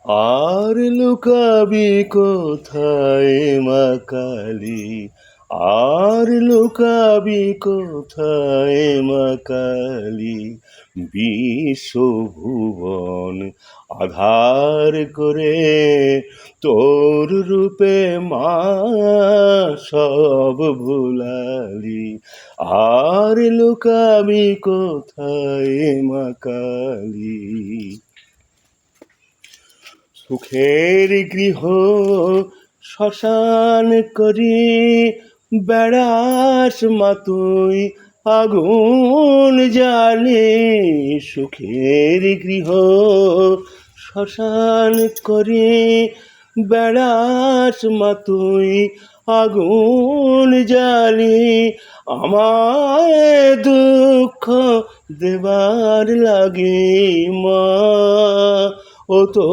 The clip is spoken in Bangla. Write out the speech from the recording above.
আর লুকাবি কোথায় মা কালী, আর লুকাবি কোথায় মা কালী, বিশ্বভুবন আধার করে তোর রূপে মা সব ভুলালি। আর লুকাবি কোথায় মা কালী। সুখের গৃহ শ্মশান করি বেড়াস মা তুই আগুন জ্বালি। সুখের গৃহ শ্মশান করি বেড়াস মা তুই আগুন জ্বালি। আমায় দুঃখ দেবার লাগে মা, ও তো